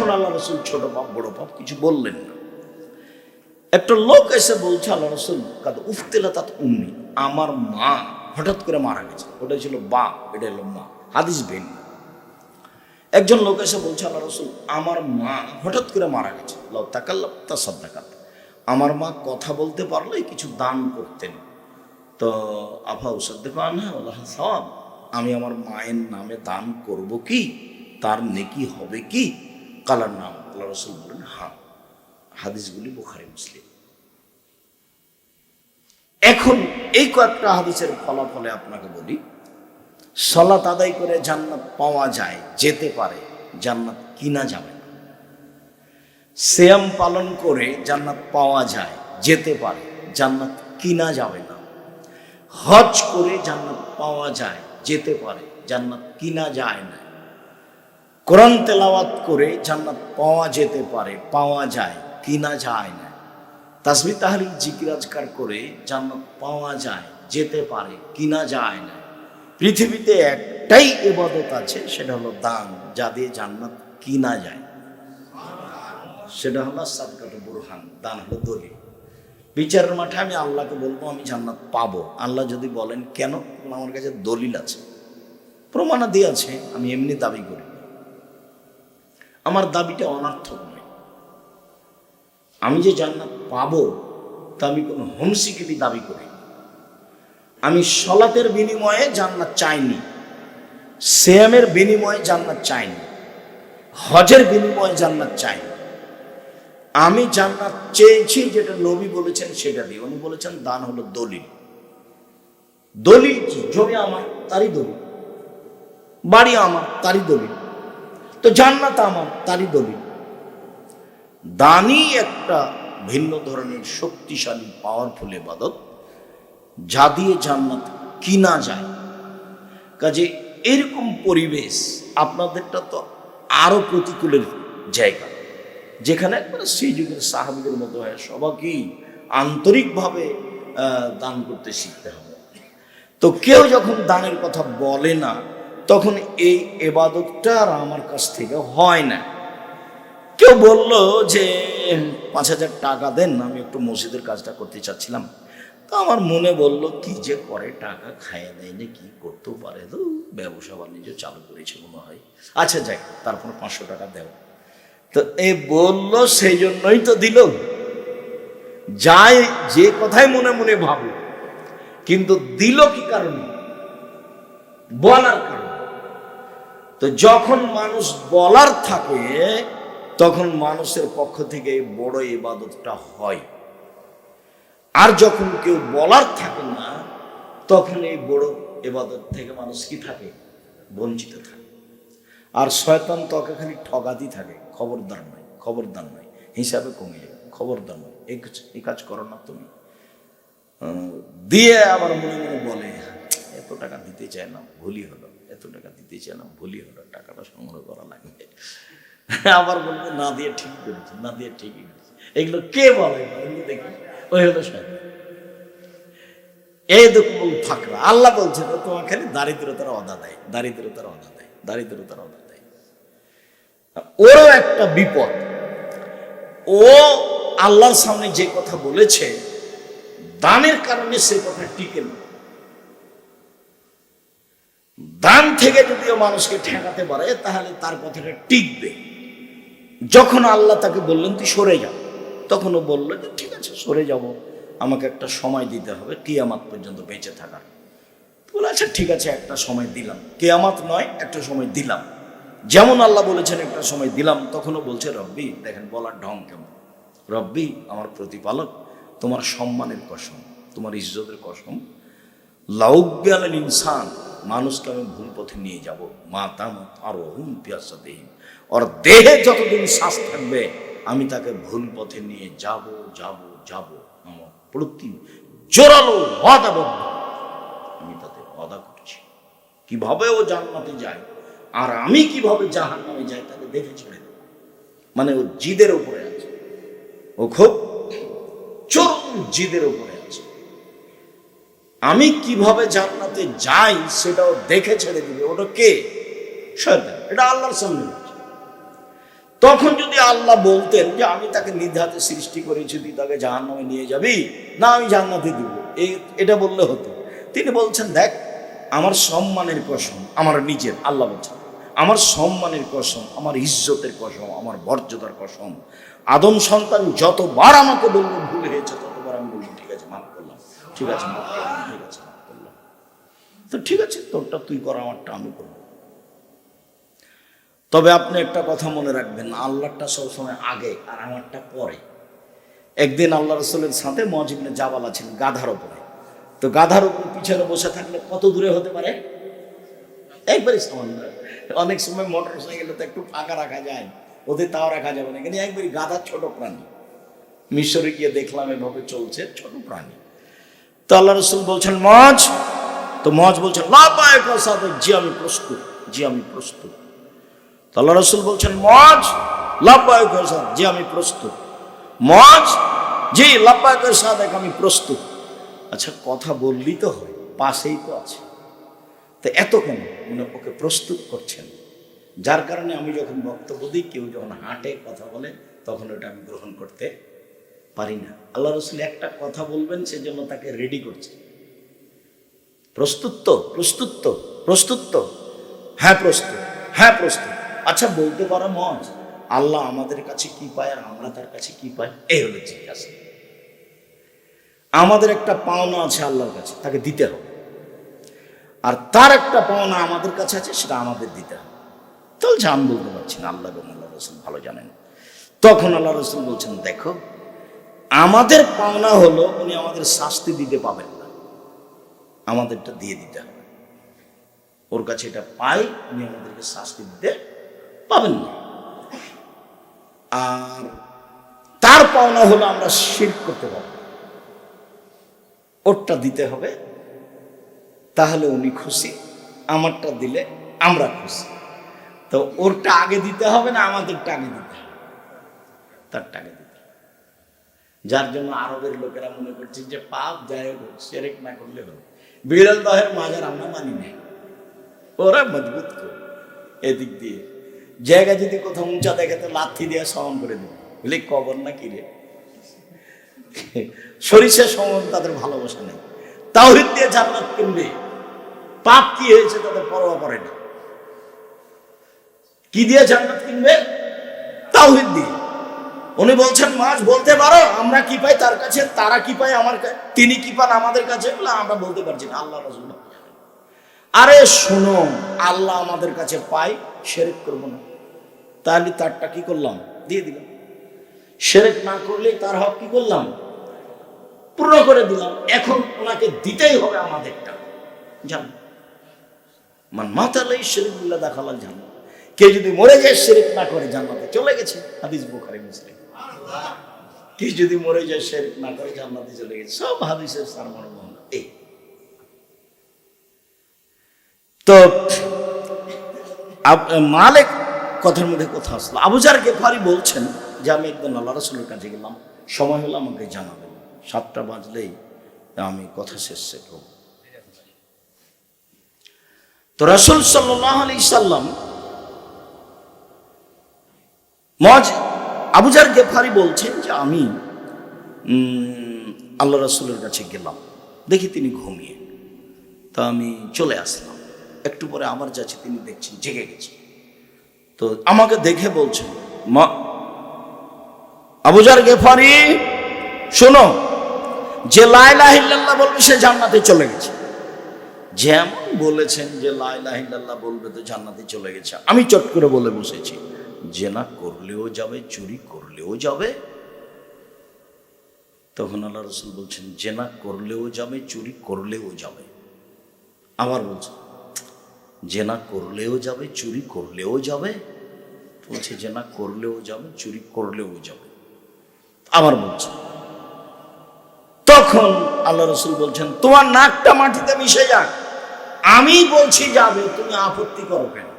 তখন আল্লাহ রসুল ছোট পাপ বড় পাপ কিছু বললেন না। একটা লোক এসে বলছে আল্লাহ রসুল কাদা উফতেলা তাত উম্মি, আমার মা হঠাৎ করে মারা গেছে। ওটা ছিল বাপ, এটা হলো মা, হাদিস ভিন্ন। একজন লোক এসে বলছে আল্লাহ রসুল আমার মা হঠাৎ করে মারা গেছে, লাউ তাকাল্লাম তাসাদ্দাকাত, আমার মা কথা বলতে পারলে কিছু দান করতেন। তো আফা উসাদ্দিকু আনহা ওয়া লাহা সাওয়াব, আমি আমার মায়ের নামে দান করব কি, তার নেকি হবে কি? কালার নাম, আল্লাহ রসুল বলেন হ্যাঁ। হাদিসগুলি বুখারী মুসলিম। এখন এই কয়েকটা হাদিসের ফলাফলে আপনাকে বলি, সালাত আদায় করে জান্নাত পাওয়া যায়, যেতে পারে, জান্নাত কিনা যাবে না। সিয়াম পালন করে জান্নাত পাওয়া যায়, যেতে পারে, জান্নাত কিনা যাবে না। হজ করে জান্নাত পাওয়া যায়, যেতে পারে, জান্নাত কিনা যায় না। কোরআন তেলাওয়াত করে জান্নাত পাওয়া যেতে পারে, পাওয়া যায়, কিনা যায় না। তাসবিহ তাহলিল জিকির আজকার করে জান্নাত পাওয়া যায়, যেতে পারে, কিনা যায় না। পৃথিবীতে একটাই ইবাদত আছে, সেটা হলো দান, যা দিয়ে জান্নাত কিনা যায়। সেটা হলো সাদকাতুল বুরহান, দান হলো দলিল। বিচারের মাঠে আমি আল্লাহকে বলবো আমি জান্নাত পাবো, আল্লাহ যদি বলেন কেন, আমার কাছে দলিল আছে, প্রমাণাদি আছে, আমি এমনি দাবি করি, আমার দাবিটা অনর্থক নয়। আমি যে জান্নাত পাবো তা আমি কোনো হোমসিকেরই দাবি করি। আমি সলাতের বিনিময়ে জান্নাত চাইনি, সিয়ামের বিনিময়ে জান্নাত চাইনি, হজের বিনিময়ে জান্নাত চাইনি। আমি জান্নাত চেয়েছি যেটা নবী বলেছেন সেটা দিয়ে। উনি বলেছেন দান হলো দলিল। দলিল কি? জমি আমার, তারই দলিল। বাড়ি আমার, তারই দলিল। তো জান্নাত আমার, তারই দলিল। দানই একটা ভিন্ন ধরনের শক্তিশালী পাওয়ারফুল ইবাদত, যা দিয়ে জান্নাত কিনা যায়। কাজে এরকম পরিবেশ আপনাদেরটা তো আরো প্রতিকূলের জায়গা, যেখানে একবারে সেই যুগের সাহাবীদের মতো হয়, সবাইকেই আন্তরিকভাবে দান করতে শিখতে হবে। তো কেউ যখন দানের কথা বলে না, তখন এই ইবাদতটা আর আমার কাছ থেকে হয় না। কেউ বলল যে 5,000 টাকা দেন, আমি একটু মসজিদের কাজটা করতে চাচ্ছিলাম। তো আমার মনে বলল কি যে করে, টাকা খাইয়ে দেয় না, কি করতেও পারে, তো ব্যবসা বাণিজ্য চালু করেছে মনে হয়, আচ্ছা যাক তারপর 500 টাকা দেও। তো এ বলল সেই জন্যই তো দিল, যায় যে কথাই মনে মনে ভাবো, কিন্তু দিল কি কারণে? বলার কারণে। তো যখন মানুষ বলার থাকে, তখন মানুষের পক্ষ থেকে বড় ইবাদতটা হয়। আর যখন কেউ বলার থাকে না, তখন এই বড় ইবাদত থেকে মানুষ কি থাকে? বঞ্চিত থাকে। আর শয়তান তোকে খালি ঠগাতি থাকে, খবরদার নয়, খবরদার নয়, হিসাবে কমে যাবে, খবরদার নয়, এই কাজ করো না তুমি। দিয়ে আবার মনে মনে বলে এত টাকা দিতে চায় না, ভুলই হলো, এত টাকা দিতে চায় না, ভুলই হলো, টাকাটা সংগ্রহ করা লাগবে। আবার বলবে না দিয়ে ঠিক করেছে, না দিয়ে ঠিকই করেছে। এগুলো কে বলে? দেখি ওই হলো শয়তান। এই দেখুন ফাকরা। আল্লাহ বলছে তোমার খালি দারিদ্রতার অদা দেয়, দারিদ্রতার অদা দেয়, দারিদ্রতার অদা দেয়। ওরও একটা বিপদ, ও আল্লাহর সামনে যে কথা বলেছে দানের কারণে সে কথা টিকে না। দান থেকে যদিও মানুষকে ঠেকাতে পারে, তাহলে তার কথাটা টিকবে। যখন আল্লাহ তাকে বললেন তুই সরে যাও, তখন ও বললো যে ঠিক আছে সরে যাব, আমাকে একটা সময় দিতে হবে কিয়ামত পর্যন্ত বেঁচে থাকার। বলে আচ্ছা ঠিক আছে একটা সময় দিলাম, কিয়ামত নয় একটা সময় দিলাম, যেমন আল্লাহ বলেছেন একটা সময় দিলাম। তখনও বলছে রব্বি, দেখেন বলার ঢং কেমন, রব্বি আমার প্রতিপালক, তোমার সম্মানের কসম, তোমার ইজ্জতের কসম, লাউব্যাল ইনসান, মানুষকে আমি ভুল পথে নিয়ে যাব, মাতাম আর হুম পিয়াসাদেহীন, ওর দেহে যতদিন শ্বাস থাকবে আমি তাকে ভুল পথে নিয়ে যাব যাব যাব। আমার প্রতি জোরালো ওয়াদাবদ্ধ, আমি তাতে ওয়াদা করছি। কিভাবে ও জান্নাতে যায় আর আমি কিভাবে জাহান্নামে যাই তাকে দেখে ছেড়ে দেব। মানে ও জিদের উপরে আছে, ও খুব চরম জিদের উপরে আছে। আমি কিভাবে জান্নাতে যাই সেটাও দেখে ছেড়ে দিবে। ওটা কে? শয়তান। এটা আল্লাহর সামনে। তখন যদি আল্লাহ বলতেন যে আমি তাকে নিজ হাতে সৃষ্টি করেছি, তুই তাকে জাহান্নামে নিয়ে যাবি না, আমি জান্নাতে দিব, এটা বললে হতো। তিনি বলছেন, দেখ আমার সম্মানের কসম, আমার নিজের, আল্লাহ বলছেন আমার সম্মানের কসম, আমার ইজ্জতের কসম, আমার মর্যাদার কসম, আদম সন্তান যতবার আমাকে বললো ভুল হয়েছে, ততবার আমি বলবো ঠিক আছে মাফ করলাম, ঠিক আছে মাফ করলাম, ঠিক আছে মাফ করলাম। তো ঠিক আছে, তোরটা তুই কর, আমারটা আমি করবো। তবে আপনি একটা কথা মনে রাখবেন, আল্লাহটা সবসময় আগে আর আমারটা পরে। একদিন আল্লাহ রসুলের সাথে মুআয ইবনে জাবাল আছেন গাধার উপরে। তো গাধার উপরে পিছনে বসে থাকলে কত দূরে হতে পারে? একবারই সামান্য। অনেক সময় মোটর সাইকেলে তো একটু ফাঁকা রাখা যায়, ওদের তাও রাখা যাবে না, কিন্তু একবারই গাধার ছোট প্রাণী। মিশরে গিয়ে দেখলাম এভাবে চলছে, ছোট প্রাণী। তো আল্লাহ রসুল বলছেন মুআয, তো মুআয বলছেন লাব্বাইক ওয়া সাদাক, জি আমি প্রস্তুত, জি আমি প্রস্তুত। তো আল্লাহ রসুল বলছেন মুআয লাব্বাইক ওয়া সাদাক, জি আমি প্রস্তুত। মুআয, জি লাব্বাইক ওয়া সাদাক, আমি প্রস্তুত। আচ্ছা কথা বললি তো হয়, পাশেই তো আছে, তো এত কেন মানে ওকে প্রস্তুত করছেন? যার কারণে আমি যখন বক্তব্য দিই, কেউ যখন হাঁটে কথা বলে, তখন ওটা আমি গ্রহণ করতে পারি না। আল্লাহ রসুল একটা কথা বলবেন, সেজন্য তাকে রেডি করছে। প্রস্তুত তো, প্রস্তুত তো, প্রস্তুত তো, হ্যাঁ প্রস্তুত, হ্যাঁ প্রস্তুত। আচ্ছা বলতে পারো মুআয, আল্লাহ আমাদের কাছে কি পায় আর আমরা তার কাছে কি পাই? এই হলো জিজ্ঞাসা। আমাদের একটা পাওনা আছে আল্লাহর কাছে, তাকে দিতে হবে, আর তার একটা পাওনা আমাদের কাছে আছে, সেটা আমাদের দিতে হবে। তাহলে আমি বলতে পারছি না, আল্লাহ এবং আল্লাহ রসুল ভালো জানেন। তখন আল্লাহ রসুল বলছেন, দেখো আমাদের পাওনা হলো উনি আমাদের শাস্তি দিতে পাবেন না, আমাদেরটা দিয়ে দিতে হবে। ওর কাছে এটা পাই, উনি আমাদেরকে শাস্তি দিতে পাবেন না। আর তার পাওনা হলো আমরা শিরক করতে পারবো, ওরটা দিতে হবে, তাহলে উনি খুশি, আমারটা দিলে আমরা খুশি। তো ওরটা আগে দিতে হবে না আমাদেরটা আগে দিতে হবে? তারটা আগে দিতে হবে। যার জন্য আরবের লোকেরা মনে করছে যে পাপ যাই হোক শিরক না করলে হলো। বিড়াল দহের মাজার আমরা মানি না, ওরা মজবুত করে এদিক দিয়ে জায়গা যদি কোথাও উঁচা দেখে তো লাথি দিয়ে সমান করে দেবে, বলে কবর না কি রে। সরিষা সমান তাদের ভালোবাসা নেই। তাওহীদ দিয়ে জান্নাত কিনবে, পাপ কি হয়েছে তাদের পরোয়া করে না। কি দিয়ে জান্নাত কিনবে? তাওহীদ দিয়ে। উনি বলছেন মুআয বলতে পারো আমরা কি পাই তার কাছে, তারা কি পায় আমার কাছে, তিনি কি পান আমাদের কাছে? বলে আমরা বলতে পারছি না, আল্লাহ রাসূল। আরে শোনো, আল্লাহ আমাদের কাছে পাই, শিরক করব না, তাহলে তারটা কি করলাম? দিয়ে দিলাম। শিরক না করলে তার হক কি করলাম? পূর্ণ করে দিলাম। এখন ওনাকে দিতেই হবে আমাদেরটা। জানো মান মাতালাই শিরক বিল্লাহ দাখালাল জান্নাত, কে যদি মরে যায় শিরক না করে জান্নাতে চলে গেছে, হাদিস বুখারী মুসলিম। কে যদি মরে যায় শিরক না করে জান্নাতে চলে গেছে, সব হাদিসের সারমর্ম এই। তো মালিক কথার মধ্যে কথা আসলো, আবু যার গেফারি বলছেন যে আমি একদিন আল্লাহ রাসূলের কাছে গেলাম, সময় হলো আমাকে জানাবেন, 7টা বাজলেই আমি কথা শেষ করব। তো রাসূল সাল্লাল্লাহু আলাইহি সাল্লাম আবু যার গেফারি বলছেন যে আমি আল্লাহ রাসূলের কাছে গেলাম, দেখি তিনি ঘুমিয়ে, তা আমি চলে আসলাম। একটু পরে আমার যাচ্ছে, তিনি দেখছেন জেগে গেছে। তো আমাকে দেখে বলছেন, আবু যার গেফারি শোনো, যে লা ইলাহা ইল্লাল্লাহ বলবে সে জান্নাতে চলে গেছে। যেমন বলেছেন যে লা ইলাহা ইল্লাল্লাহ বলবে তো জান্নাতে চলে গেছে, আমি চট করে বলে বসেছি জেনা করলেও যাবে, চুরি করলেও যাবে। তখন আল্লাহ রাসূল বলছেন জেনা করলেও যাবে, চুরি করলেও যাবে। আবার বলছেন জেনা করলেও যাবে, চুরি করলেও যাবে। বলছে জেনা করলেও যাবে, চুরি করলেও যাবে। আবার বলছে। তখন আল্লাহ রাসূল বলছেন তোমার নাকটা মাটিতে মিশে যাক, আমি বলছি যাবে, তুমি আপত্তি করো কেন?